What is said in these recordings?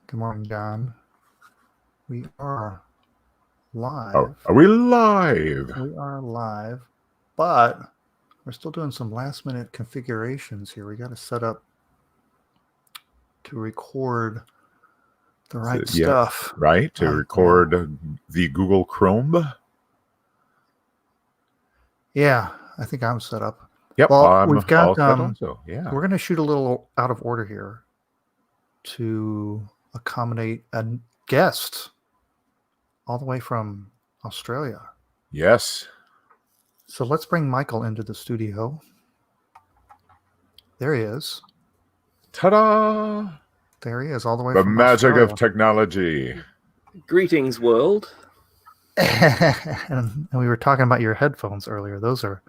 Good morning, John. We are live. Oh, are we live? We are live, but we're still doing some last-minute configurations here. We got to set up to record the right stuff. Right, to record the Google Chrome. Yeah, I think I'm set up. Yep, well, we've got, all set also. Yeah. We're going to shoot a little out of order here to accommodate a guest all the way from Australia. Yes. So let's bring Michael into the studio. There he is. Ta-da! There he is, all the way the from magic Australia. of technology. Greetings, world. and we were talking about your headphones earlier. Those are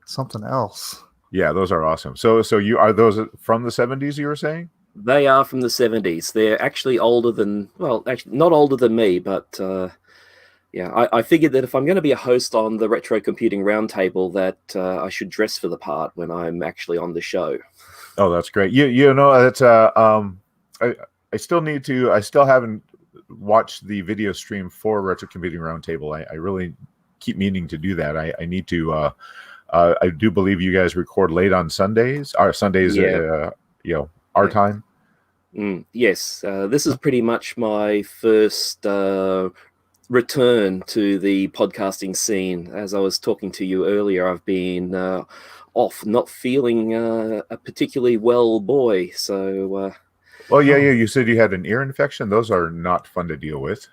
something else. Yeah, those are awesome. So you are those from the 70s, you were saying? They are from the 70s. They're actually older than, well, actually not older than me, but yeah, I figured that if I'm going to be a host on the Retro Computing Roundtable, that I should dress for the part when I'm actually on the show. Oh, that's great. You know, it's I still need to. I still haven't watched the video stream for Retro Computing Roundtable. I really keep meaning to do that. I need to. I do believe you guys record late on Sundays. Our Sundays, Yeah. Our time. Yes, this is pretty much my first return to the podcasting scene. As I was talking to you earlier, I've been off, not feeling a particularly well boy. So, well, yeah. You said you had an ear infection. Those are not fun to deal with.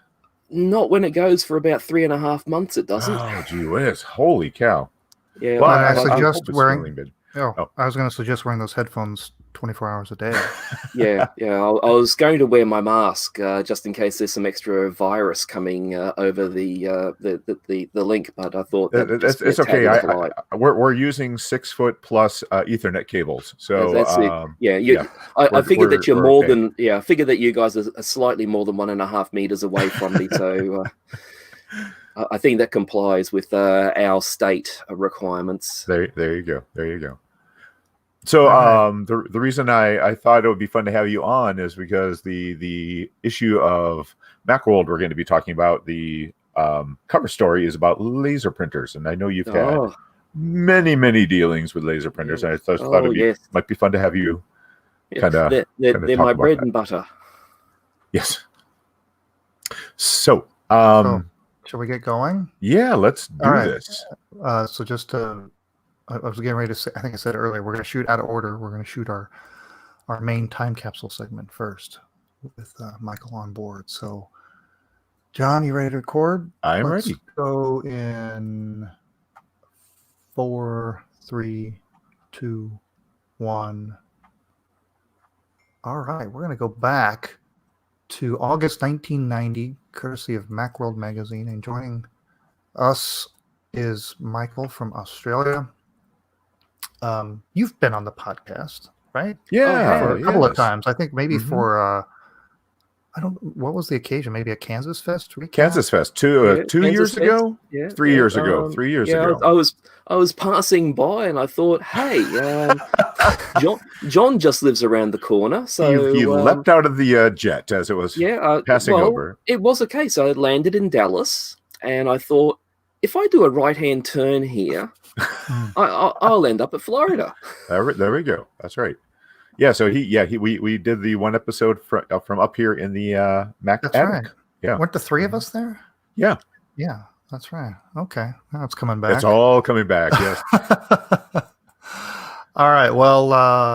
Not when it goes for about 3.5 months. It doesn't. Oh, gee whiz! Holy cow! Yeah, Well, I suggest wearing. Oh, I was going to suggest wearing those headphones 24 hours a day. yeah. I was going to wear my mask just in case there's some extra virus coming over the link, but I thought it's okay. We're using 6 foot plus Ethernet cables, so that's it. Yeah, I figured that you're more than. Yeah, I figured that you guys are slightly more than 1.5 meters away from me, so. I think that complies with our state requirements. There you go. There you go. So the reason I thought it would be fun to have you on is because the issue of Macworld we're going to be talking about, the cover story is about laser printers, and I know you've had many dealings with laser printers, and I thought might be fun to have you kind of. They're my bread and butter. Yes. So. Shall we get going? Yeah, let's do this. So just to, I was getting ready to say, I think I said earlier, we're going to shoot out of order. We're going to shoot our main time capsule segment first with Michael on board. So, John, you ready to record? I'm ready. Let's go in 4, 3, 2, 1. All right, we're going to go back to August 1990, courtesy of Macworld magazine, and joining us is Michael from Australia. You've been on the podcast, right? Yeah, for a couple of times. I think maybe for what was the occasion? Maybe a Kansas Fest recap? Kansas Fest, two years ago? Yeah, 3 years ago. 3 years ago. I was passing by and I thought, hey, John just lives around the corner. So he leapt out of the jet as it was passing over. It was a case. I landed in Dallas and I thought, if I do a right-hand turn here, I'll end up at Florida. There we go. That's right. Yeah, so we did the one episode from up here in the Mac. That's attic. right. Yeah, weren't the three of us there? Yeah. That's right. Okay, now it's coming back. It's all coming back. Yes. All right. Well,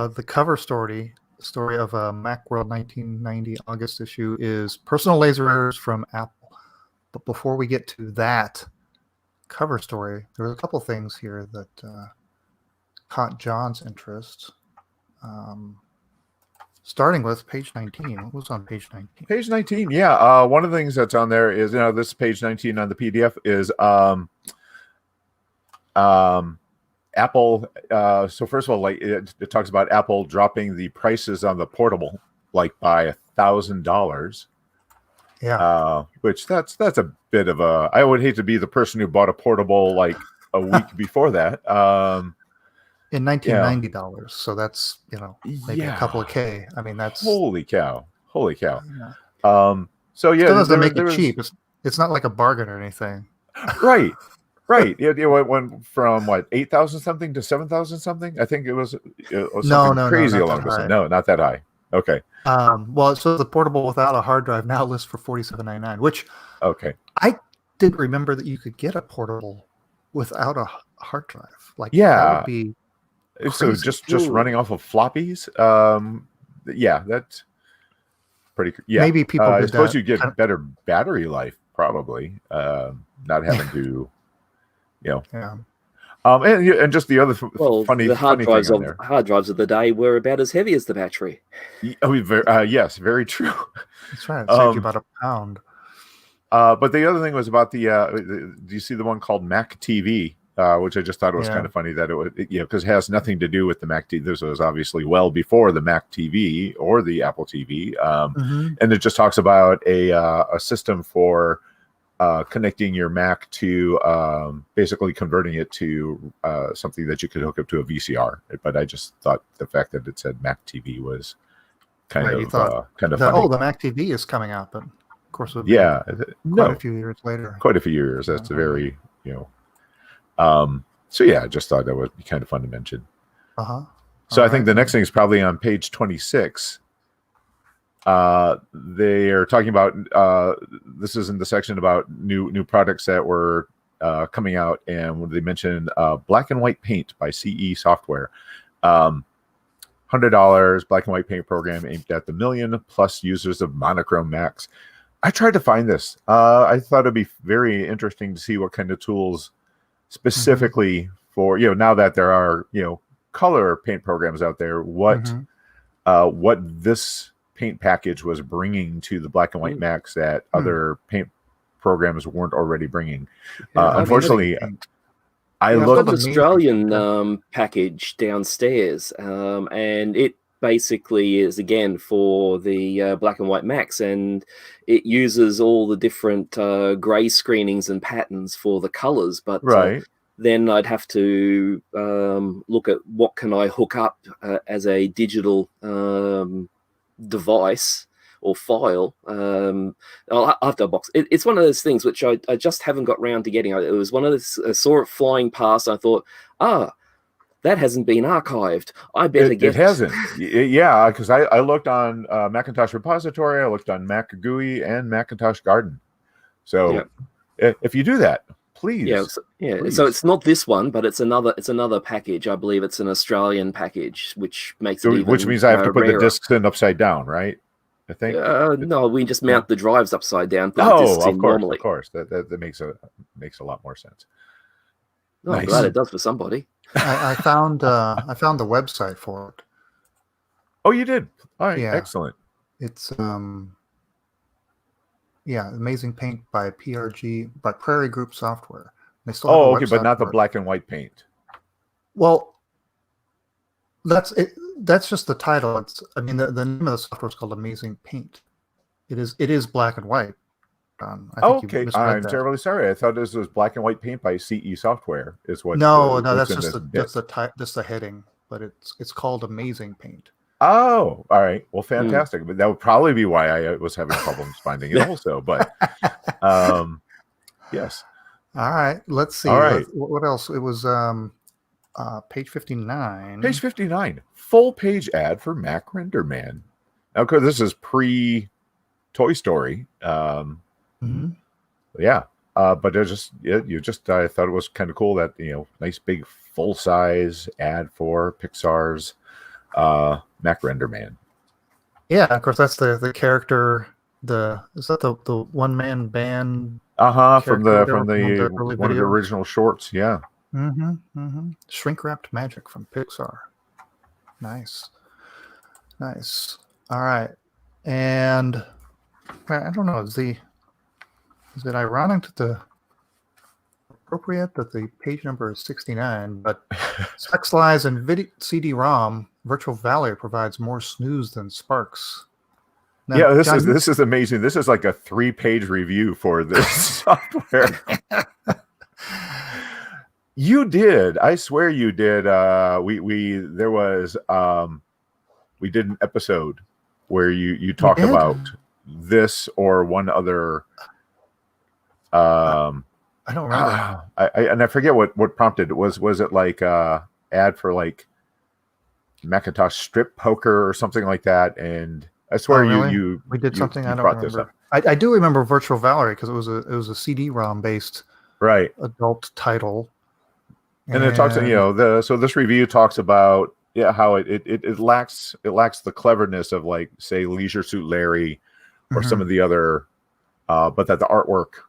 the cover story of Macworld 1990 August issue is personal lasers from Apple. But before we get to that cover story, there were a couple things here that caught John's interest. Starting with page 19. What was on page 19? Page 19, yeah. One of the things that's on there is, this page 19 on the PDF is Apple. So first of all, like it talks about Apple dropping the prices on the portable, like by $1,000. Yeah. Which that's a bit of a. I would hate to be the person who bought a portable like a week before that. In $1990, so that's maybe a couple of K. I mean, that's holy cow. Yeah. So yeah, Still doesn't make there it was, cheap. It's not like a bargain or anything. right. Right. It went from what 8,000 something to 7,000 something. I think it was something No, crazy not along that those lines. high. No, not that high. Okay. Well, so the portable without a hard drive now lists for $47.99, which Okay. I didn't remember that you could get a portable without a hard drive. Like that Yeah. would be So crazy. just running off of floppies. Yeah, that's pretty. Yeah. Maybe people I did suppose that. you get better battery life probably. Not having to, Yeah. and just the other Well, funny the hard thing drives on of there. hard drives of the day were about as heavy as the battery. Yes, very true. That's right. It saved you about a pound. But the other thing was about do you see the one called Mac TV, which I just thought it was kind of funny that because it has nothing to do with the Mac TV. This was obviously well before the Mac TV or the Apple TV, and it just talks about a system for connecting your Mac to basically converting it to something that you could hook up to a VCR. But I just thought the fact that it said Mac TV was kind of funny. The Mac TV is coming out, but of course it'll be quite a few years later. Quite a few years. That's a very so yeah, I just thought that would be kind of fun to mention. So I think the next thing is probably on page 26. They are talking about this is in the section about new products that were coming out, and when they mentioned black and white paint by CE Software. $100 black and white paint program aimed at the 1 million plus users of monochrome Macs. I tried to find this. I thought it'd be very interesting to see what kind of tools specifically for, now that there are, color paint programs out there, what this paint package was bringing to the black and white Macs that other paint programs weren't already bringing. Unfortunately, I looked at an Australian package downstairs, and it basically is again for the black and white Macs, and it uses all the different gray screenings and patterns for the colors. But then I'd have to look at what can I hook up as a digital device or file. I'll have to box. It's one of those things which I just haven't got round to getting. It was one of those, I saw it flying past. I thought, that hasn't been archived. I better get it. It hasn't. Yeah, because I looked on Macintosh Repository, I looked on Mac GUI and Macintosh Garden. So if you do that, please. Please. So it's not this one, but it's another package. I believe it's an Australian package, which makes it even which means I have to put rarer. the discs in upside down, right? I think. No, we just mount the drives upside down. Of course. That makes a lot more sense. Oh, nice. I'm glad it does for somebody. I found the website for it. Oh, you did? All right, excellent. It's Amazing Paint by Prairie Group Software. They still have a website but not the for it. black and white paint. Well, that's it. That's just the title. The name of the software is called Amazing Paint. It is black and white. I'm terribly sorry. I thought this was black and white paint by CE Software. Is what? No, that's just the heading. But it's called Amazing Paint. Oh, all right. Well, fantastic. But that would probably be why I was having problems finding it also. But yes. All right. Let's see. All right. What else? It was page 59. Page 59. Full page ad for Mac Render Man. Now, because this is pre Toy Story. Yeah. But I thought it was kind of cool that, nice big full size ad for Pixar's Mac Render Man. Yeah, of course that's the character. Is that the one man band? From one of the original shorts. Yeah. Shrink wrapped magic from Pixar. Nice. All right, and I don't know. Is it ironic appropriate that the page number is 69, but Sex Lies and CD-ROM Virtual Valley provides more snooze than Sparks. Now, this is amazing. This is like a 3-page review for this software. You did. I swear you did. We did an episode where you talked about this or one other. I don't remember. I forget what prompted it. Was it like ad for like Macintosh strip poker or something like that? And I swear really? we did something I don't remember. I do remember Virtual Valerie because it was a CD-ROM based right adult title. And it talks, so this review talks about how it lacks the cleverness of like say Leisure Suit Larry or some of the other, but that the artwork,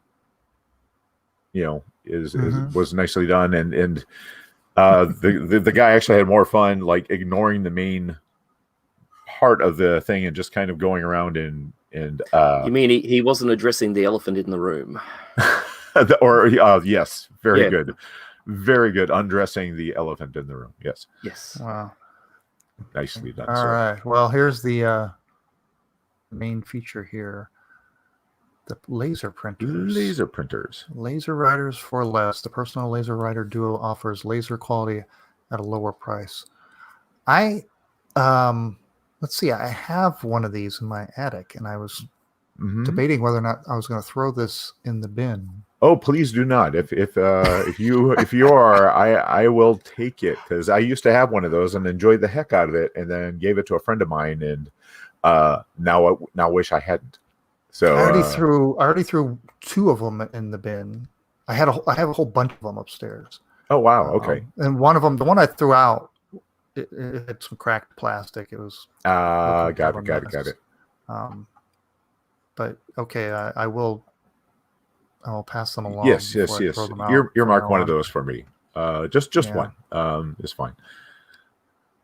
was nicely done, and the guy actually had more fun like ignoring the main part of the thing and just kind of going around and you mean he wasn't addressing the elephant in the room? Yes, very good. Very good. Undressing the elephant in the room. Yes. Wow. Nicely done. All right. Well, here's the main feature here. The laser printers. Laser writers for less. The Personal Laser Writer Duo offers laser quality at a lower price. Let's see. I have one of these in my attic, and I was debating whether or not I was going to throw this in the bin. Oh, please do not. If you are, I will take it, because I used to have one of those and enjoyed the heck out of it, and then gave it to a friend of mine, and now wish I hadn't. So I already threw two of them in the bin. I have a whole bunch of them upstairs. Oh wow, okay. And one of them, the one I threw out, it had some cracked plastic. It was got it. But okay, I'll pass them along. Yes. Earmark one of those for me. Just one. Is fine.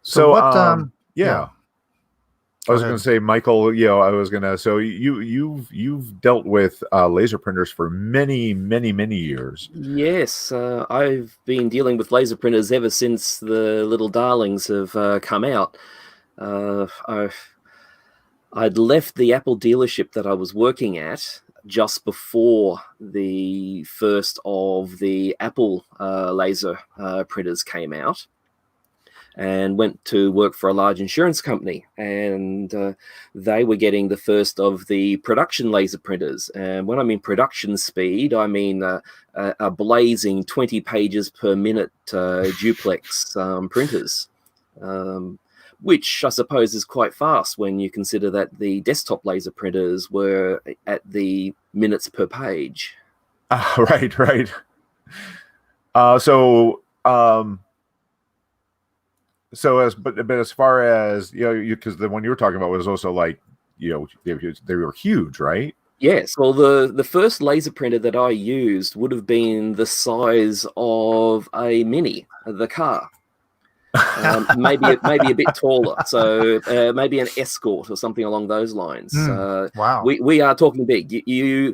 So what? Yeah. I was going to say, Michael. So you've dealt with laser printers for many years. Yes, I've been dealing with laser printers ever since the little darlings have come out. I'd left the Apple dealership that I was working at just before the first of the Apple laser printers came out, and went to work for a large insurance company, and they were getting the first of the production laser printers. And when I mean production speed, I mean a blazing 20 pages per minute duplex printers, which I suppose is quite fast when you consider that the desktop laser printers were at the minutes per page. Right. So as far as because the one you were talking about was also like they were huge, right? Yes. Well, the first laser printer that I used would have been the size of a Mini, the car. Maybe a bit taller, so maybe an Escort or something along those lines. Wow. We are talking big. You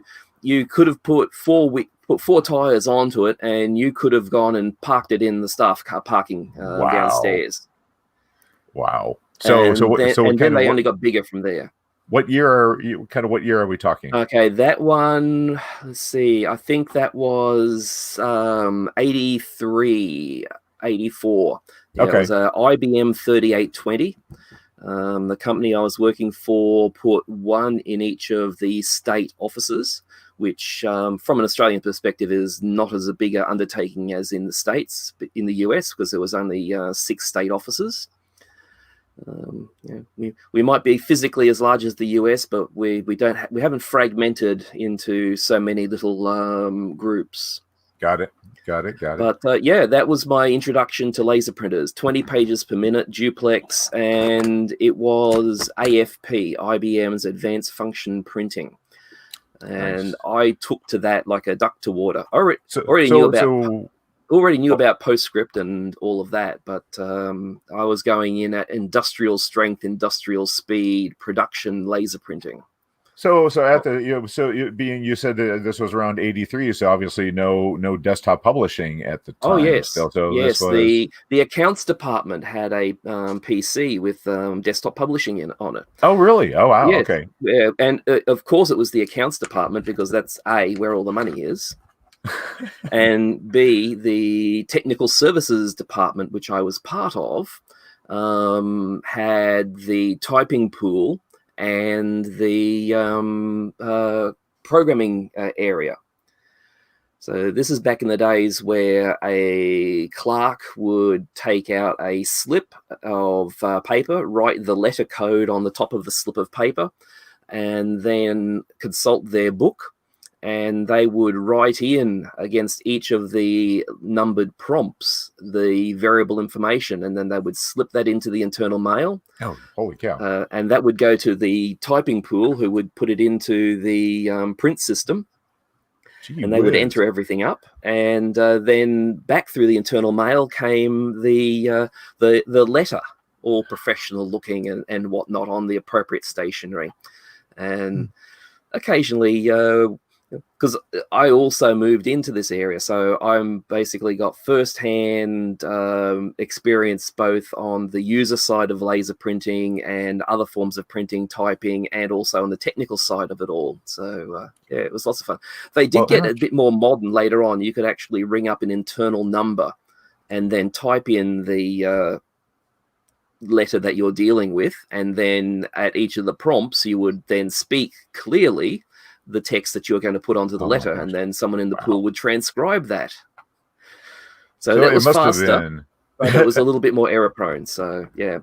could have put four tires onto it, and you could have gone and parked it in the staff car parking downstairs. Wow. Then they only got bigger from there. What year are we talking? Okay, that one, let's see, I think that was 83, 84. Yeah, okay. It was a IBM 3820. The company I was working for put one in each of the state offices, which from an Australian perspective is not as a bigger undertaking as in the States, but in the US, because there was only 6 state offices. We might be physically as large as the US, but we haven't fragmented into so many little groups. Got it. But that was my introduction to laser printers. 20 pages per minute, duplex, and it was AFP, IBM's Advanced Function Printing. And nice. I took to that like a duck to water. I already knew about PostScript and all of that, but I was going in at industrial strength, industrial speed, production laser printing. So at the you said that this was around 83, so obviously no desktop publishing at the time. Oh yes, still. So yes. The accounts department had a PC with desktop publishing on it. Oh really? Oh wow. Yes. Okay. Yeah, and of course it was the accounts department, because that's A, where all the money is, and B, the technical services department, which I was part of, had the typing pool and the programming area. So this is back in the days where a clerk would take out a slip of paper, write the letter code on the top of the slip of paper, and then consult their book, and they would write in against each of the numbered prompts the variable information, and then they would slip that into the internal mail. Oh, holy cow. And that would go to the typing pool, who would put it into the print system. Gee And they would whiz. enter everything up, and then back through the internal mail came the letter, all professional looking and whatnot, on the appropriate stationery. And occasionally, because I also moved into this area, so I'm basically got first-hand experience both on the user side of laser printing and other forms of printing, typing, and also on the technical side of it all. So yeah, it was lots of fun. They did get a bit more modern later on. You could actually ring up an internal number and then type in the letter that you're dealing with, and then at each of the prompts you would then speak clearly the text that you're going to put onto the letter, and then someone in the pool would transcribe that. So that was faster, but it was a little bit more error prone. So yeah.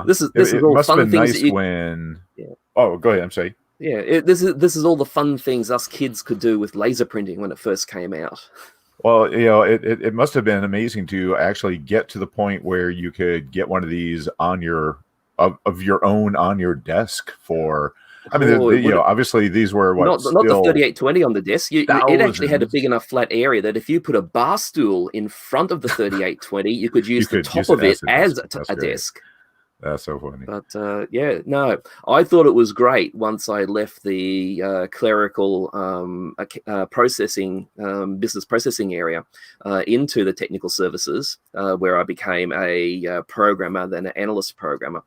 This is all fun things that you... Oh, go ahead. I'm sorry. Yeah, this is all the fun things us kids could do with laser printing when it first came out. Well, it must have been amazing to actually get to the point where you could get one of these on your own on your desk for. I mean, obviously these were not the 3820 on the desk. It actually had a big enough flat area that if you put a bar stool in front of the 3820, you could use the top of it as a desk. That's so funny. But no, I thought it was great once I left the clerical business processing area into the technical services, where I became a programmer, then an analyst programmer.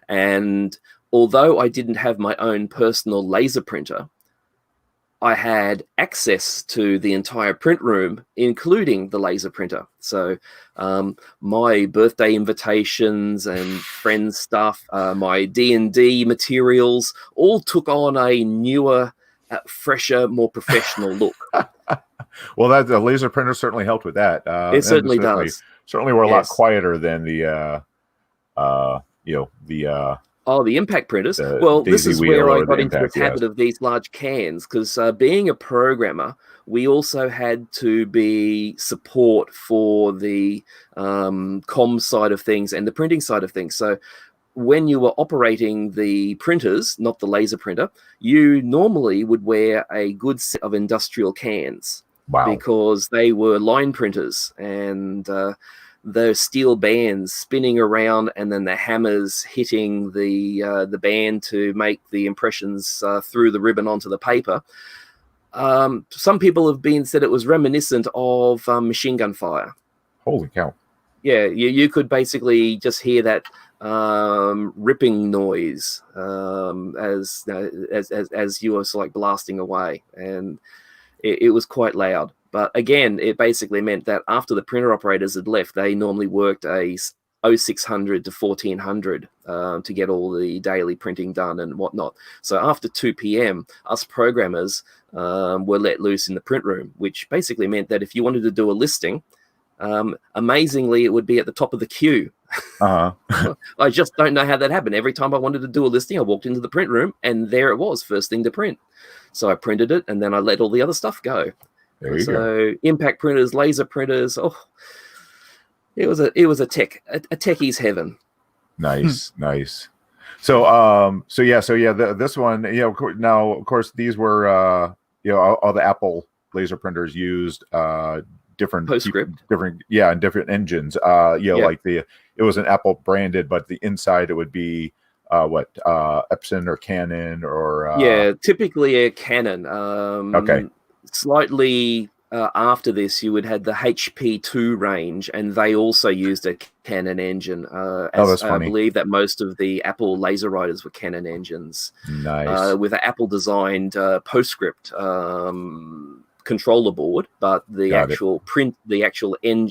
And although I didn't have my own personal laser printer, I had access to the entire print room, including the laser printer. So my birthday invitations and friends stuff, my D&D materials, all took on a newer, fresher, more professional look. Well, that the laser printer certainly helped with that. It certainly does. Certainly, we're a lot quieter than the the impact printers. Well, this is where I got into the habit of these large cans, because being a programmer, we also had to be support for the comms side of things and the printing side of things. So when you were operating the printers, not the laser printer, you normally would wear a good set of industrial cans. Wow. Because they were line printers, and the steel bands spinning around, and then the hammers hitting the band to make the impressions through the ribbon onto the paper. Some people have said it was reminiscent of machine gun fire. Holy cow! Yeah, you could basically just hear that ripping noise as you were like blasting away, and it was quite loud. But again, it basically meant that after the printer operators had left, they normally worked a 0600 to 1400 to get all the daily printing done and whatnot. So after 2 p.m., us programmers were let loose in the print room, which basically meant that if you wanted to do a listing, amazingly, it would be at the top of the queue. I just don't know how that happened. Every time I wanted to do a listing, I walked into the print room, and there it was, first thing to print. So I printed it, and then I let all the other stuff go. There you go. Impact printers, laser printers. Oh, it was a techie's heaven. Nice. So this one, now of course these were all the Apple laser printers used different PostScript, and different engines. Like it was an Apple branded, but the inside it would be Epson or Canon or typically a Canon. Okay. Slightly after this, you would have the HP2 range, and they also used a Canon engine. That's funny. I believe that most of the Apple laser writers were Canon engines. Nice. With an Apple-designed PostScript controller board, but the actual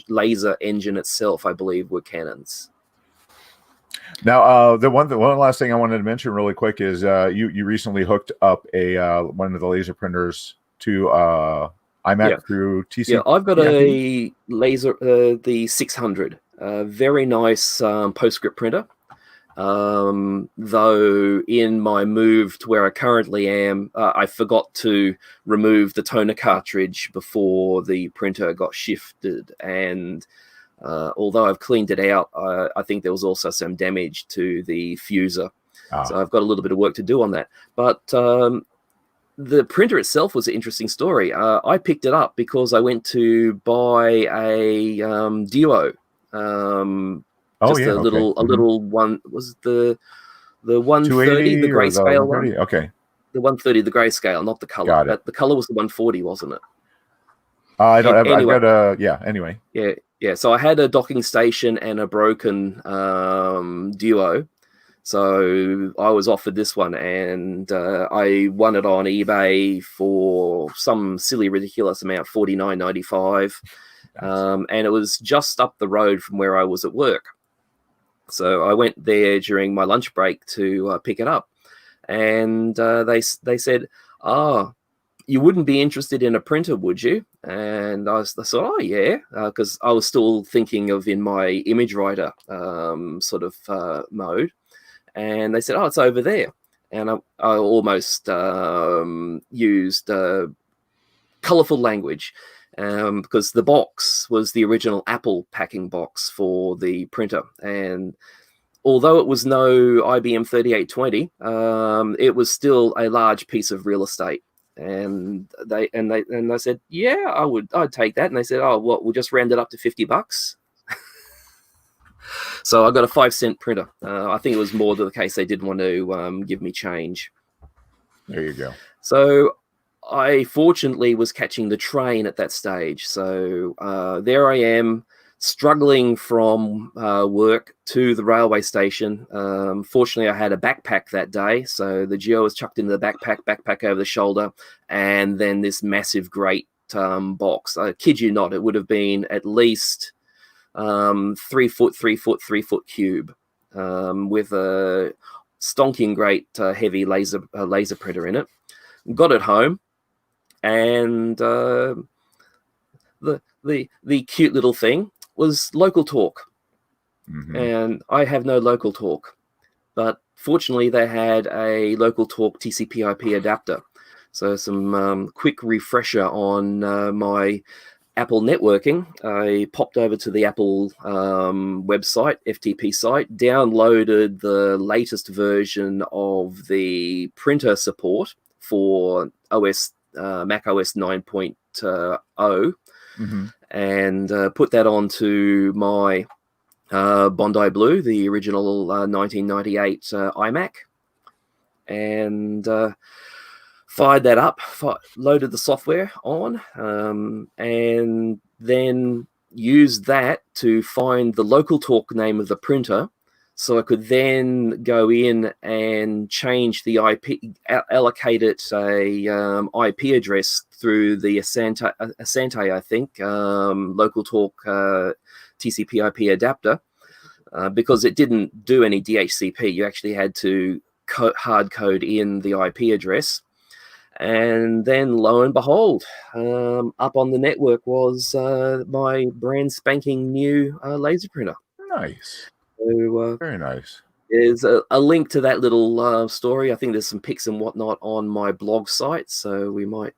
laser engine itself, I believe, were Canons. Now, the one last thing I wanted to mention really quick is you recently hooked up a one of the laser printers to iMac through TC. Yeah, I've got a laser, the 600, very nice PostScript printer. Though in my move to where I currently am, I forgot to remove the toner cartridge before the printer got shifted, and although I've cleaned it out, I think there was also some damage to the fuser. So I've got a little bit of work to do on that. But the printer itself was an interesting story. I picked it up because I went to buy a Duo. A little one. Was the 130, the grayscale one? Okay. The 130, the grayscale, not the color. Got it. But the color was the 140, wasn't it? I don't. Anyway. I've got a Anyway. Yeah. So I had a docking station and a broken Duo. So I was offered this one, and I won it on eBay for some silly, ridiculous amount, $49.95. Nice. And it was just up the road from where I was at work. So I went there during my lunch break to pick it up, and they said, you wouldn't be interested in a printer, would you? And I thought, oh yeah, because I was still thinking of in my image writer sort of mode. And they said, oh, it's over there. And I almost used colorful language. Because the box was the original Apple packing box for the printer, and although it was no IBM 3820, it was still a large piece of real estate. And they said, yeah, I'd take that. And they said, oh, what? We'll just round it up to $50. So I got a 5-cent printer. I think it was more to the case they didn't want to give me change. There you go. So I fortunately was catching the train at that stage. So there I am, struggling from work to the railway station. Fortunately, I had a backpack that day. So the Geo was chucked into the backpack over the shoulder, and then this massive great box. I kid you not, it would have been at least 3 foot cube with a stonking great heavy laser printer in it. Got it home. And the cute little thing was local talk. Mm-hmm. And I have no local talk, but fortunately they had a local talk TCP/IP adapter. So some quick refresher on my Apple networking. I popped over to the Apple website, FTP site, downloaded the latest version of the printer support for Mac OS 9.0, mm-hmm. and put that onto my Bondi Blue, the original 1998 iMac, and fired that up, loaded the software on, and then used that to find the local talk name of the printer. So I could then go in and change the IP, allocate it a IP address through the Asante, I think, local talk TCP/IP adapter, because it didn't do any DHCP. You actually had to hard code in the IP address. And then, lo and behold, up on the network was my brand spanking new laser printer. Nice. So, very nice. There's a link to that little story. I think there's some pics and whatnot on my blog site. So we might,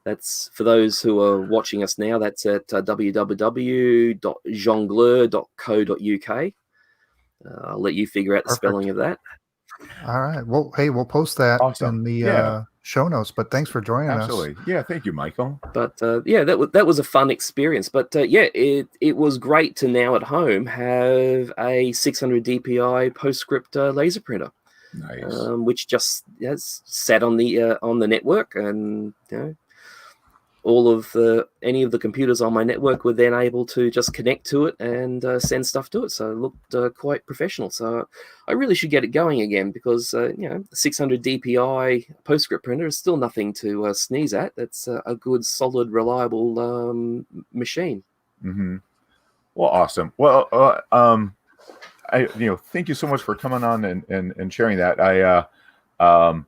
that's for those who are watching us now, that's at www.jongleur.co.uk. I'll let you figure out the spelling of that. All right. Well, hey, we'll post that in the show notes, but thanks for joining us. Absolutely. Yeah, thank you, Michael. But that was a fun experience. But it was great to now at home have a 600 DPI PostScript laser printer. Nice. Which just sat on the network, and all of any of the computers on my network were then able to just connect to it and send stuff to it. So it looked quite professional. So I really should get it going again, because 600 DPI PostScript printer is still nothing to sneeze at. It's a good, solid, reliable machine. Mm-hmm. Well, awesome. Well, thank you so much for coming on and sharing that. I'm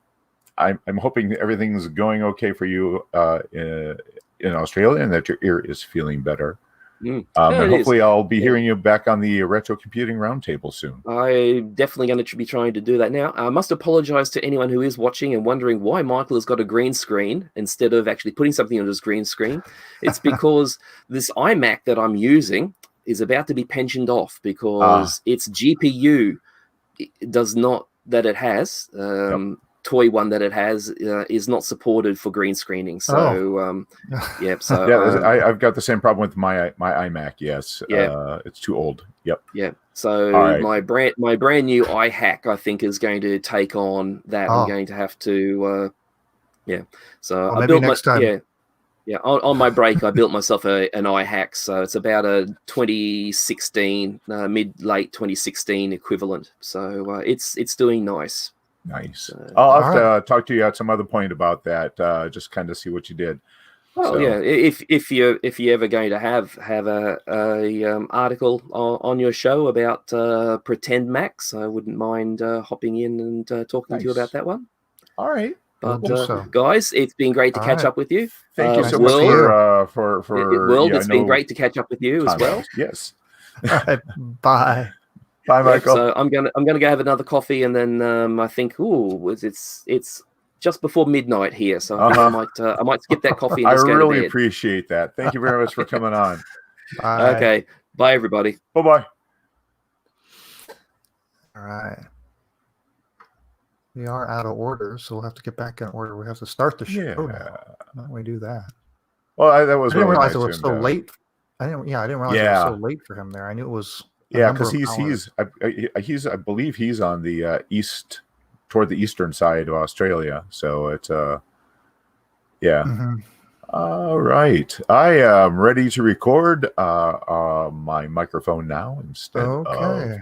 hoping everything's going okay for you in Australia, and that your ear is feeling better. Yeah, And it is. hopefully I'll be Yeah. hearing you back on the Retro Computing Roundtable soon. I'm definitely going to be trying to do that now. I must apologize to anyone who is watching and wondering why Michael has got a green screen instead of actually putting something on his green screen. It's because this iMac that I'm using is about to be pensioned off because its GPU does not, that it has, toy one that it has, is not supported for green screening. So, so I've got the same problem with my iMac. Yes, it's too old. Yep. Yeah. So right. my brand new iHack, I think, is going to take on that. I'm going to have to, So I built next time. Yeah. On my break, I built myself an iHack. So it's about a 2016, late 2016 equivalent. So it's doing nice. Nice. So, I'll have to talk to you at some other point about that. Just kind of see what you did. Well, yeah. If you're ever going to have a article on your show about pretend Macs, I wouldn't mind hopping in and talking to you about that one. All right. But guys, it's been great to catch up with you. Thank you so much for World. It's been great to catch up with you as well. Yes. All right. Bye. Bye, Michael. So I'm gonna go have another coffee, and then I think it's just before midnight here, so I think I might skip that coffee and just go to bed. I really appreciate that. Thank you very much for coming on. Bye. Okay. Bye, everybody. Bye-bye. All right. We are out of order, so we'll have to get back in order. We have to start the show now. Why don't we do that? Well, that was I didn't really realize nice it was so late. I didn't realize it was so late for him there. I knew it was. Because I believe he's on the toward the eastern side of Australia. So it's Mm-hmm. All right. I am ready to record my microphone now instead of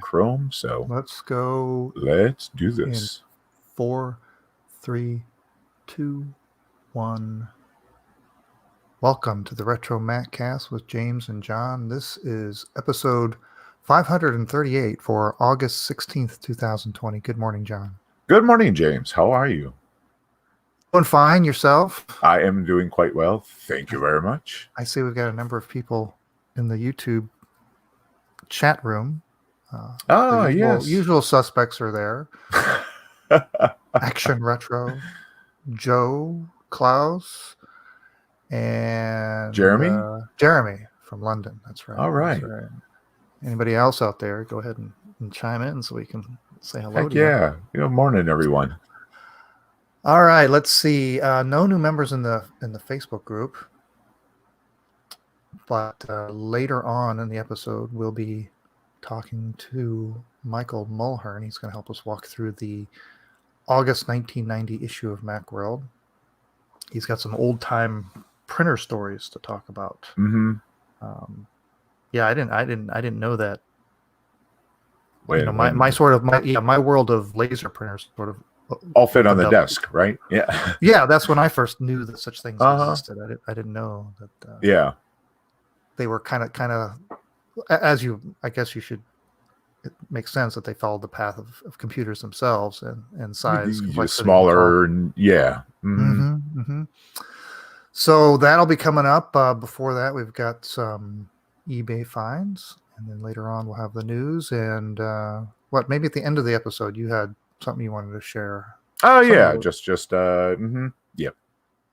Chrome. So let's go. Let's do this. 4, 3, 2, 1. Welcome to the RetroMacCast with James and John. This is episode 538 for August 16th, 2020. Good morning, John. Good morning, James. How are you? Doing fine. Yourself? I am doing quite well. Thank you very much. I see we've got a number of people in the YouTube chat room. Yes. Usual suspects are there. Action Retro, Joe, Klaus, and Jeremy from London. That's right. All right. That's right. Anybody else out there, go ahead and chime in so we can say hello. Heck yeah. Good morning, everyone. All right, let's see. No new members in the Facebook group, but later on in the episode, we'll be talking to Michael Mulhern. He's going to help us walk through the August 1990 issue of Macworld. He's got some old time printer stories to talk about. Mm-hmm. I didn't know that. My my world of laser printers sort of all fit on the desk, right? Yeah. Yeah, that's when I first knew that such things existed. I didn't know that. They were kind of I guess you should. It makes sense that they followed the path of computers themselves and size, smaller, and Mm-hmm, mm-hmm. So that'll be coming up. Before that, we've got some eBay finds, and then later on we'll have the news. And maybe at the end of the episode, you had something you wanted to share. Oh yeah, just yep.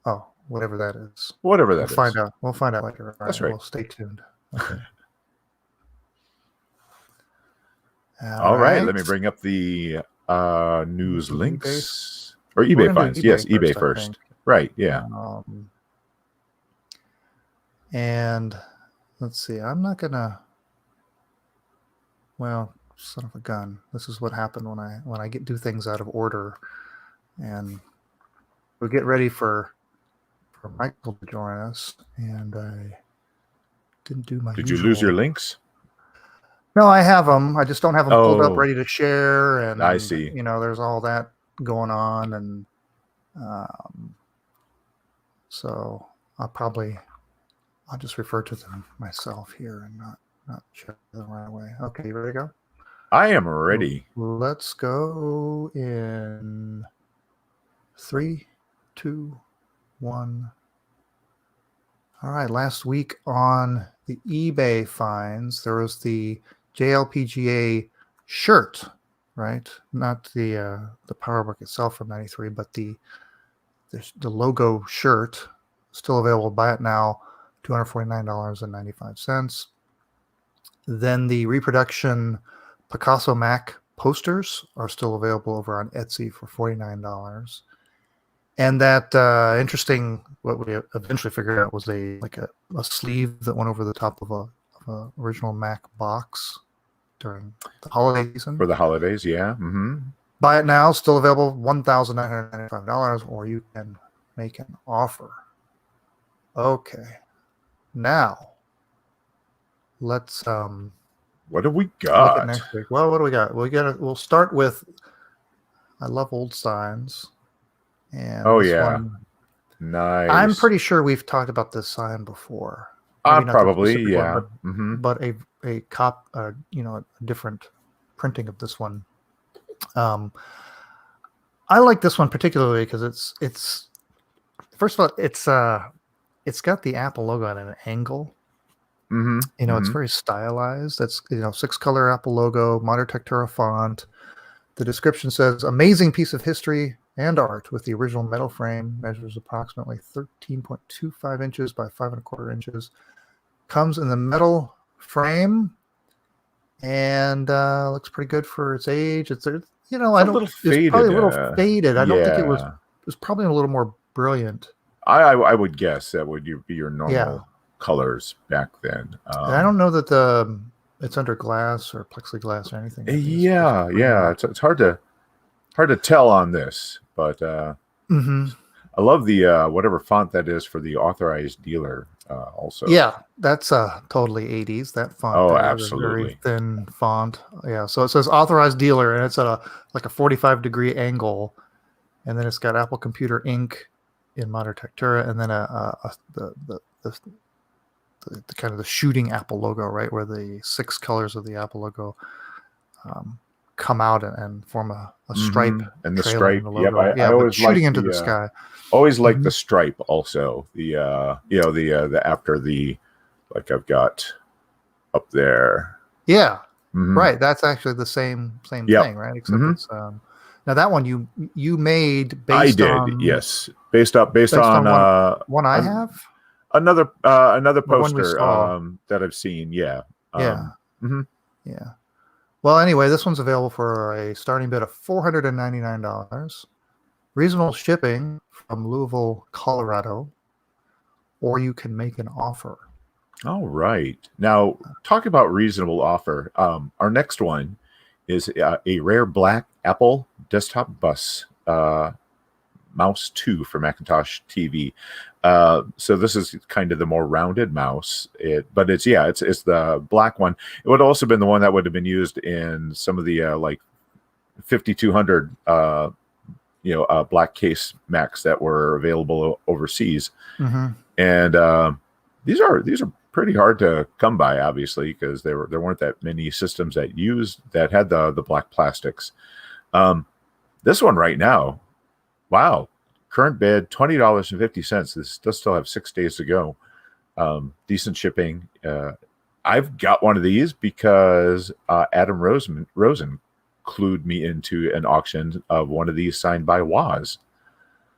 Oh, whatever that is. Whatever that is. Find out. We'll find out later. That's right. Well, stay tuned. Okay. All right. Let me bring up the news links or eBay finds. Yes, eBay first. Right. Yeah. And let's see. I'm not gonna. Well, son of a gun. This is what happened when I do things out of order, and we'll get ready for Michael to join us. And I didn't do my. Did you lose your links? No, I have them. I just don't have them pulled up ready to share. And I see. There's all that going on, and so I'll just refer to them myself here and not share them right away. Okay, you ready to go? I am ready. Let's go in 3, 2, 1. All right. Last week on the eBay finds, there was the JLPGA shirt, right? Not the PowerBook itself from '93, but the logo shirt, still available. Buy it now, $249.95. Then the reproduction Picasso Mac posters are still available over on Etsy for $49. And that interesting, what we eventually figured out was a sleeve that went over the top of a original Mac box during the holiday season. For the holidays, yeah. Mm-hmm. Buy it now, still available, $1,995, or you can make an offer. Okay. Now, let's what do we look got at next week. Well, what do we got? We'll start with I love old signs. And Oh, this yeah. one, Nice. I'm pretty sure we've talked about this sign before. Probably, one, yeah. but a different printing of this one. I like this one particularly because it's first of all it's got the Apple logo at an angle. Mm-hmm. It's very stylized. It's 6-color Apple logo, Modern Textura font. The description says, "Amazing piece of history and art with the original metal frame. Measures approximately 13.25 inches by 5.25 inches. Comes in the metal frame and looks pretty good for its age. It's a little faded. It's probably a little faded. I don't think it was. Yeah. It was probably a little more brilliant. I would guess that would be your normal colors back then. And I don't know that it's under glass or plexiglass or anything. It's hard to tell on this, but I love the whatever font that is for the authorized dealer. Also, yeah, that's totally 80s. That font. Oh, absolutely. Very thin font. Yeah, so it says authorized dealer, and it's at a 45-degree angle, and then it's got Apple Computer Ink in Modern Textura, and then the kind of the shooting Apple logo, right, where the 6 colors of the Apple logo come out and form a stripe. And the stripe, I always shooting into the sky. Always like the stripe. Also, the after the I've got up there. Yeah, right. That's actually the same thing, right? Except it's now that one you made based on. Yes, based on one I have. Another poster that I've seen. Yeah. Yeah. Well, anyway, this one's available for a starting bid of $499, reasonable shipping from Louisville, Colorado, or you can make an offer. All right. Now, talk about reasonable offer. Our next one is a rare black Apple desktop bus mouse 2 for Macintosh TV. So this is kind of the more rounded mouse, but it's the black one. It would also have been the one that would have been used in some of the 5200 black case Macs that were available overseas. And these are pretty hard to come by, obviously, because there weren't that many systems that had the black plastics. This one right now, wow. Current bid, $20.50. This does still have 6 days to go. Decent shipping. I've got one of these because Adam Rosen clued me into an auction of one of these signed by Woz.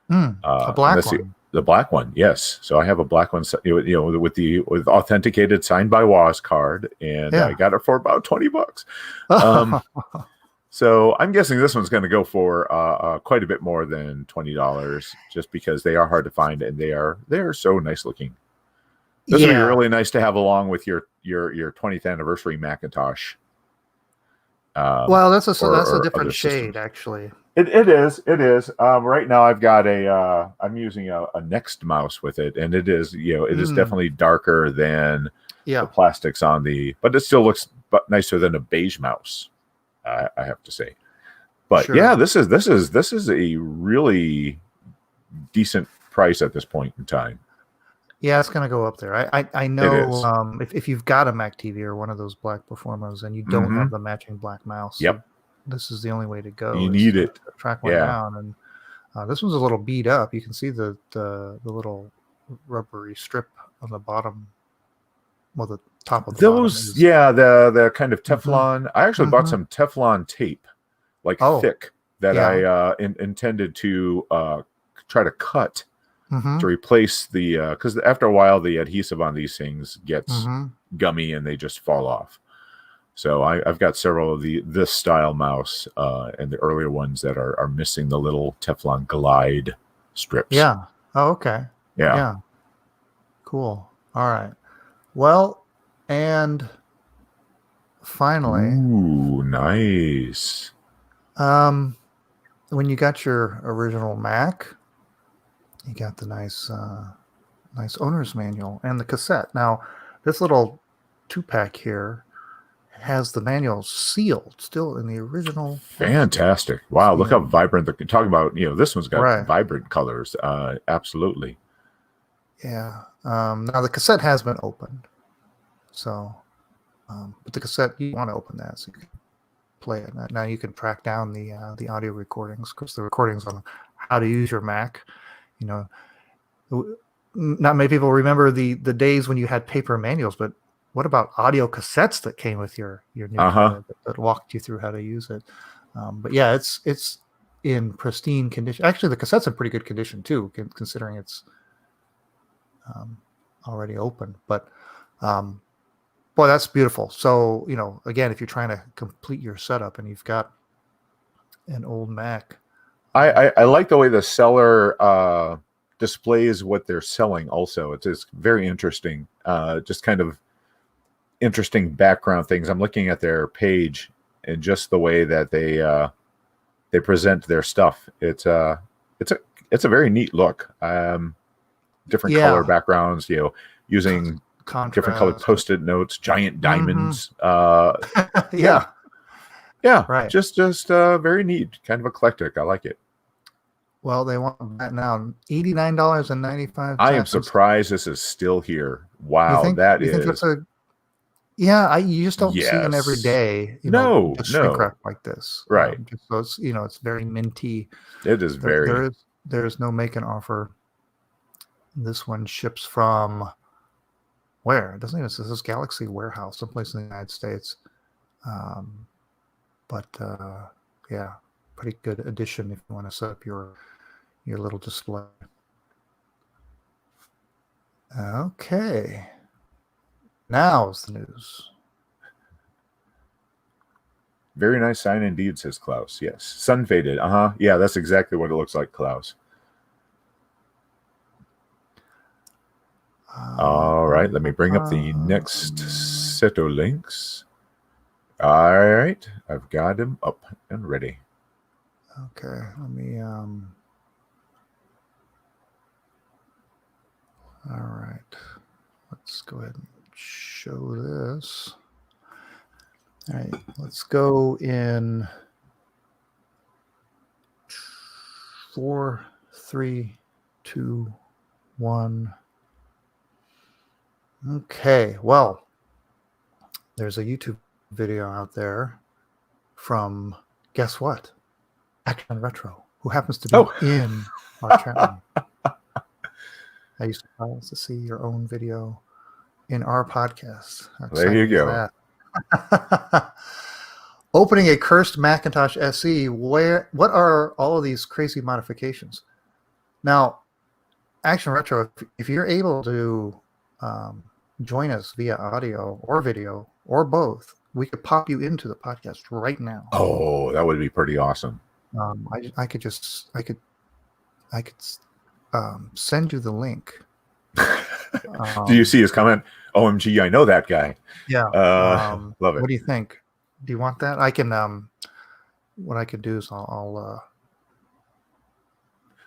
A black one. The black one, yes. So I have a black one, with authenticated signed by Woz card, and I got it for about $20. So I'm guessing this one's going to go for quite a bit more than $20, just because they are hard to find and they are so nice looking. This would be really nice to have along with your 20th anniversary Macintosh. Well, that's a different shade, actually. It is. Right now I've got I'm using a Next mouse with it, and it is is definitely darker than the plastics on but it still looks nicer than a beige mouse. I have to say, but this is a really decent price at this point in time. Yeah, it's gonna go up there. I It know is. if you've got a Mac TV or one of those black Performers and you don't Mm-hmm. have the matching black mouse, Yep. this is the only way to go. You Is need to it. track one Yeah. down. And this one's a little beat up. You can see the little rubbery strip on the bottom. Well, the top of the bottom Those, is. the kind of Mhm. Teflon. I actually bought Mhm. some Teflon tape, like Oh, thick, that yeah. I intended to try to cut Mm-hmm. to replace the because after a while the adhesive on these things gets Mm-hmm. gummy and they just fall off. So I've got several of this style mouse and the earlier ones that are missing the little Teflon glide strips. Yeah. Oh, okay. Yeah. Yeah. Cool. All right. Well, and finally, Ooh, nice. when you got your original Mac, you got the nice owner's manual and the cassette. Now, this little 2-pack here has the manual sealed, still in the original. Fantastic! Wow, look how vibrant. Talking about, this one's got vibrant colors. Absolutely. Yeah. Now the cassette has been opened, so but the cassette, you want to open that so you can play it. Now you can track down the audio recordings, because the recordings on how to use your Mac. Not many people remember the days when you had paper manuals, but what about audio cassettes that came with your new camera that walked you through how to use it? But yeah, it's in pristine condition. Actually, the cassette's in pretty good condition too, considering it's already open. But boy, that's beautiful. So again, if you're trying to complete your setup and you've got an old Mac, I like the way the seller displays what they're selling. Also, it's very interesting. Just kind of interesting background things. I'm looking at their page and just the way that they present their stuff. It's a very neat look. Different color backgrounds, using contrast, different colored Post-it notes, giant diamonds. Yeah, right. Just very neat, kind of eclectic. I like it. Well, they want that now, $89.95. I am surprised this is still here. Wow, you think that's a? Yeah, you just don't see them every day. Shrink wrap like this, right? So it's very minty. It is very. There is no make an offer. This one ships from where? It doesn't even say. This is Galaxy Warehouse, someplace in the United States. But yeah, pretty good addition if you want to set up your little display. Okay. Now's the news. Very nice sign indeed, says Klaus. Yes. Sun faded. Yeah, that's exactly what it looks like, Klaus. All right, let me bring up the next set of links. All right, I've got him up and ready. Okay, let me all right, let's go ahead and show this. All right, let's go in 4, 3, 2, 1. Okay, well, there's a YouTube video out there from, guess what? Action Retro, who happens to be in our chat room. I used to see your own video in our podcast. There you go. Opening a cursed Macintosh SE. What are all of these crazy modifications? Now, Action Retro, if you're able to join us via audio or video or both, we could pop you into the podcast right now. Oh, that would be pretty awesome. I could send you the link. Do you see his comment? OMG, I know that guy. Yeah. Love it. What do you think? Do you want that? I can. What I could do is I'll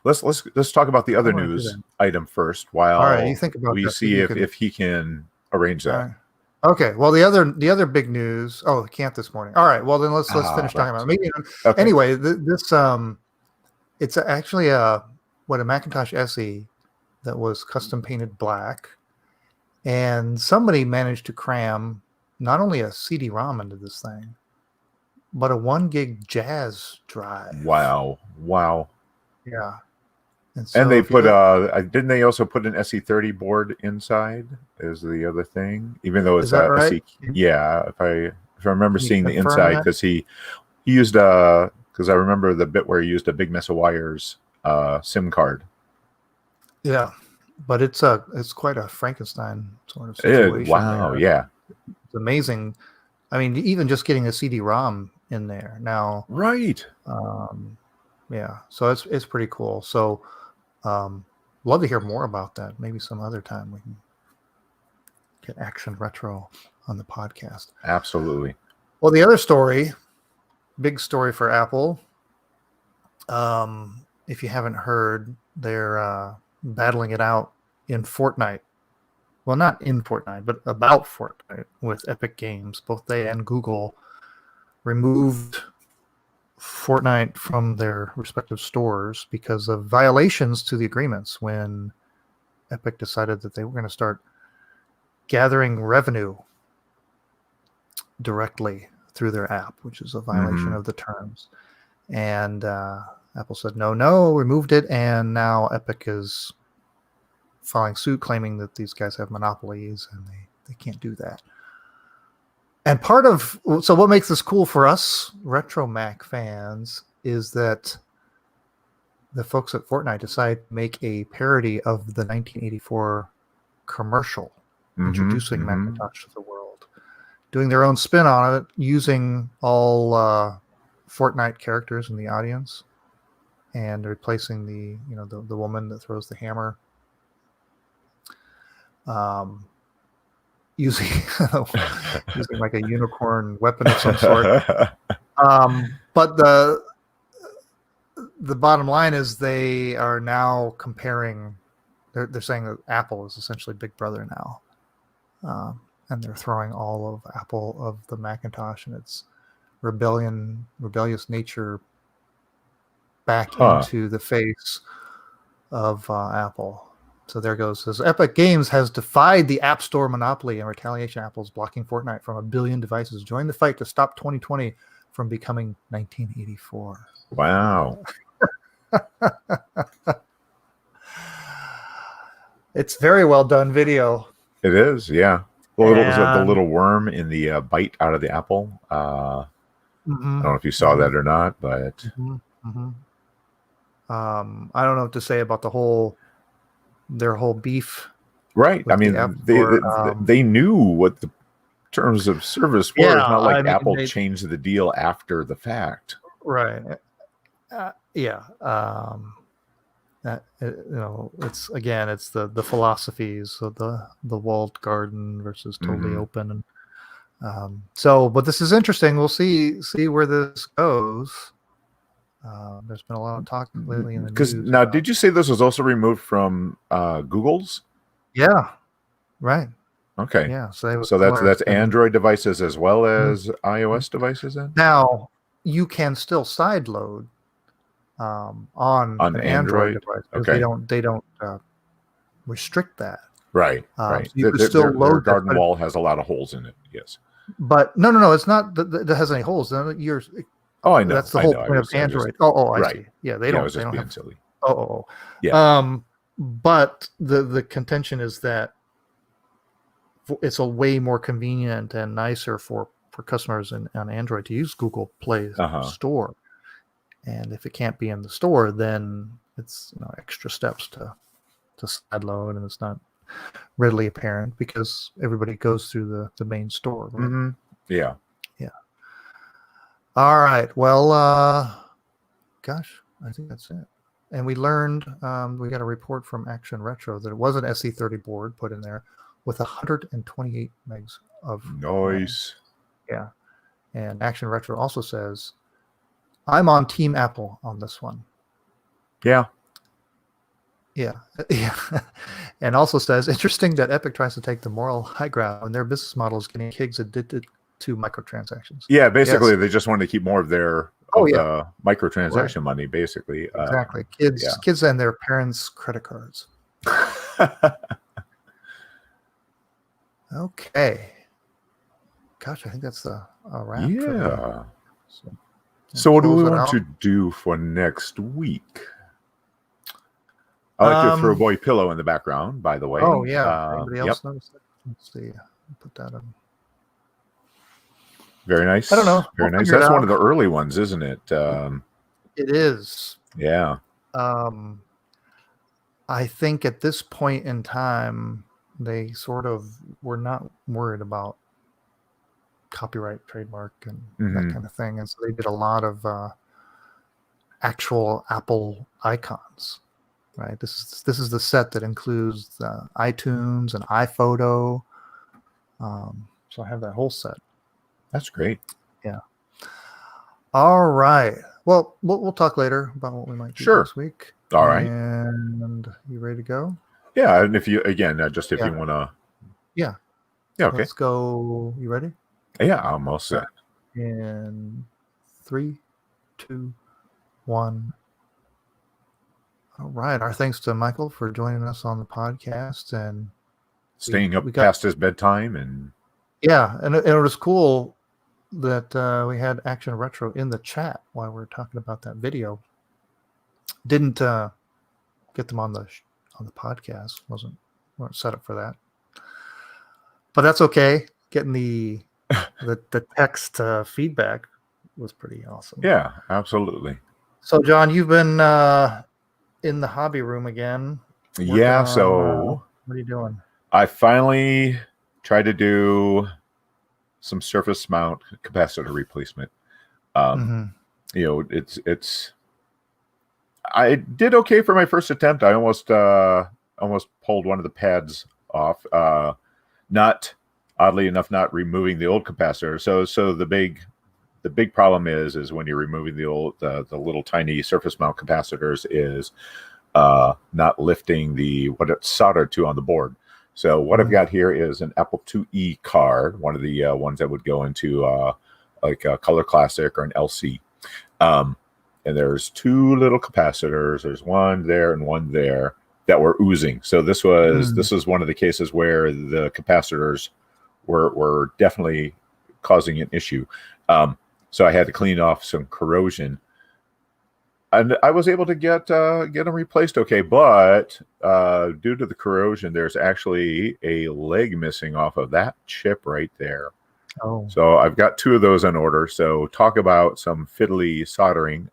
let's talk about the other news item first while you think about we see if he can arrange that. Okay. Well, the other big news. Oh, camp this morning. All right. Well, then let's finish talking about it. Maybe, anyway, this it's actually a Macintosh SE that was custom painted black, and somebody managed to cram not only a CD-ROM into this thing, but a 1 gig jazz drive. Wow. Yeah. And And they if you put didn't they also put an SE30 board inside is the other thing, even though it's Is that a right? yeah, if I remember Can you seeing the confirm inside, that? because he used because I remember the bit where he used a big mess of wires SIM card. Yeah, but it's quite a Frankenstein sort of situation. Wow, there. yeah. It's amazing. I mean, even just getting a CD-ROM in there now. Right. Yeah, so it's pretty cool. So, love to hear more about that. Maybe some other time we can get Action Retro on the podcast. Absolutely. Well, the other story, big story for Apple. If you haven't heard, they're battling it out in Fortnite. Well, not in Fortnite, but about Fortnite with Epic Games. Both they and Google removed Fortnite from their respective stores because of violations to the agreements when Epic decided that they were going to start gathering revenue directly through their app, which is a violation of the terms. And Apple said, no, removed it. And now Epic is filing suit claiming that these guys have monopolies and they can't do that. And so what makes this cool for us RetroMac fans is that the folks at Fortnite decided to make a parody of the 1984 commercial introducing Macintosh to the world, doing their own spin on it, using all Fortnite characters in the audience and replacing the woman that throws the hammer. Using like a unicorn weapon of some sort. But the bottom line is they are now comparing. They're saying that Apple is essentially Big Brother now, and they're throwing all of Apple, of the Macintosh and its rebellious nature back into the face of Apple. So there goes. Says Epic Games has defied the App Store monopoly in retaliation. Apple's blocking Fortnite from 1 billion devices. Join the fight to stop 2020 from becoming 1984. Wow. It's very well done video. It is, yeah. The little worm in the bite out of the apple. I don't know if you saw that or not, but I don't know what to say about their whole beef. Right. I mean, they knew what the terms of service were. It's not like Apple changed the deal after the fact. Right. Yeah. It's the philosophies of the walled garden versus totally open. And but this is interesting. We'll see where this goes. There's been a lot of talk lately in the news. Now, did you say this was also removed from Google's? Yeah, right. Okay. Yeah. So that's Android devices as well as iOS devices. Then now you can still sideload on an Android device. Okay. They don't restrict that. Right. Right. So you can still load. Their garden wall has a lot of holes in it. Yes. But no, it's not that has any holes. Oh, I know. That's the whole point of Android. I see. Yeah, they don't. They don't have silly. Yeah. But the contention is that it's a way more convenient and nicer for customers on Android to use Google Play Store. And if it can't be in the store, then it's extra steps to sideload, and it's not readily apparent because everybody goes through the main store. Right? Yeah. All right. Well, gosh, I think that's it. And we learned, we got a report from Action Retro that it was an SE30 board put in there with 128 megs of noise. Yeah. And Action Retro also says, I'm on Team Apple on this one. Yeah. Yeah. And also says, interesting that Epic tries to take the moral high ground when their business model is getting kids addicted to microtransactions. Yeah, basically they just wanted to keep more of their microtransaction money, basically. Exactly. Kids and their parents' credit cards. Okay. Gosh, I think that's a wrap for the. Yeah. So, So what do close we it want out. to do for next week? I like to throw Boy Pillow in the background, by the way. Oh yeah. Anybody Yep. else notice that? Let's see. Put that in. Very nice. I don't know. Very We'll nice. figure it That's one out. of the early ones, isn't it? It is. Yeah. I think at this point in time, they sort of were not worried about copyright, trademark, and that kind of thing, and so they did a lot of actual Apple icons. Right. This is the set that includes iTunes and iPhoto. So I have that whole set. That's great. Yeah. All right. Well, we'll talk later about what we might do next week. All right. And you ready to go? Yeah. And if you, again, just if you want to. Yeah. Yeah. Okay. Let's go. You ready? Yeah. I'm all set. In 3, 2, 1. All right. Our thanks to Michael for joining us on the podcast and staying up past his bedtime. And yeah. And it was cool that we had Action Retro in the chat while we were talking about that video. Didn't get them on the podcast. Weren't set up for that, but that's okay. Getting the text feedback was pretty awesome. Yeah, absolutely. So John, you've been in the hobby room again. Yeah. So what are you doing? I finally tried to do some surface mount capacitor replacement. You know, it's I did okay for my first attempt. I almost pulled one of the pads off. Not oddly enough, not removing the old capacitor. So the big problem is when you're removing the little tiny surface mount capacitors is not lifting what it's soldered to on the board. So what I've got here is an Apple IIe card, one of the ones that would go into like a Color Classic or an LC. And there's two little capacitors. There's one there and one there that were oozing. So this was one of the cases where the capacitors were definitely causing an issue. So I had to clean off some corrosion. And I was able to get them replaced okay, but due to the corrosion, there's actually a leg missing off of that chip right there. Oh. So I've got two of those on order. So talk about some fiddly soldering.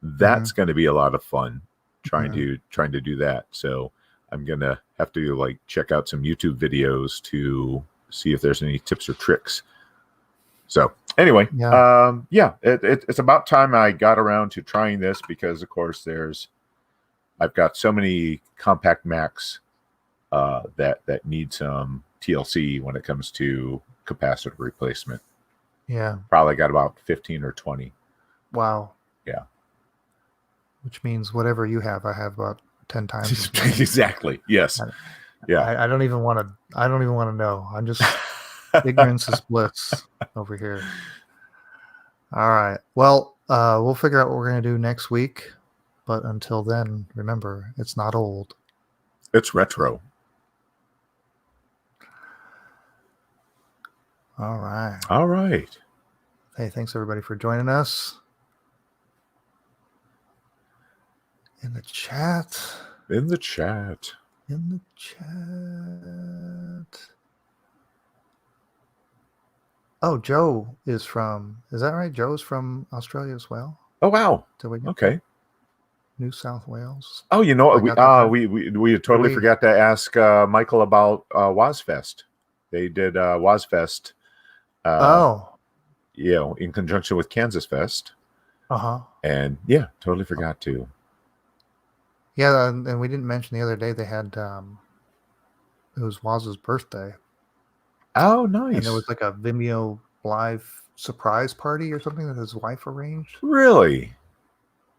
That's going to be a lot of fun trying to do that. So I'm gonna have to like check out some YouTube videos to see if there's any tips or tricks. So anyway, it's about time I got around to trying this because, of course, I've got so many compact Macs that need some TLC when it comes to capacitor replacement. Yeah, probably got about 15 or 20. Wow. Yeah. Which means whatever you have, I have about 10 times. Exactly. Yes. I don't even want to know. I'm just ignorance is bliss over here. All right. Well, we'll figure out what we're going to do next week. But until then, remember, it's not old. It's retro. All right. All right. Hey, thanks everybody for joining us. In the chat. In the chat. Oh, Joe is that right? Joe's from Australia as well. Oh, wow. Okay. New South Wales. Oh, you know what? We totally forgot to ask Michael about WazFest. They did WazFest. In conjunction with Kansas Fest. And yeah, totally forgot to. Yeah, and we didn't mention the other day they had it was Waz's birthday. Oh, nice. And there was like a Vimeo live surprise party or something that his wife arranged. Really?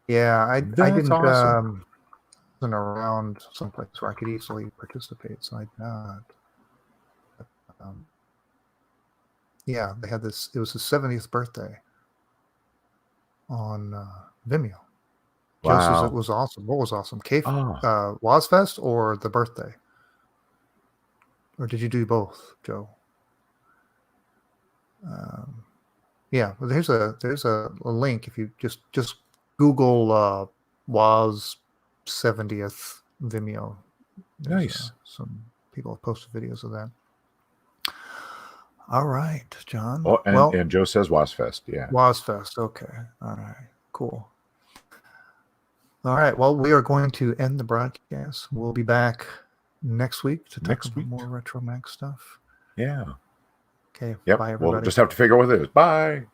Yeah, I didn't awesome. Wasn't around someplace where I could easily participate, so I not. Yeah, they had this. It was his 70th birthday on Vimeo. Joe says Wow. it was awesome. What was awesome? Oh, Wazfest or the birthday? Or did you do both, Joe? Yeah, well, there's a link if you just Google Woz 70th Vimeo. There's nice. some people have posted videos of that. All right, John. Oh, well, and Joe says Wasfest. Yeah. Wozfest. Okay. All right. Cool. All right. Well, we are going to end the broadcast. We'll be back next week to talk Next about week. more RetroMac stuff. Yeah. Okay. Yep. Bye, We'll everybody. just have to figure out what it is. Bye.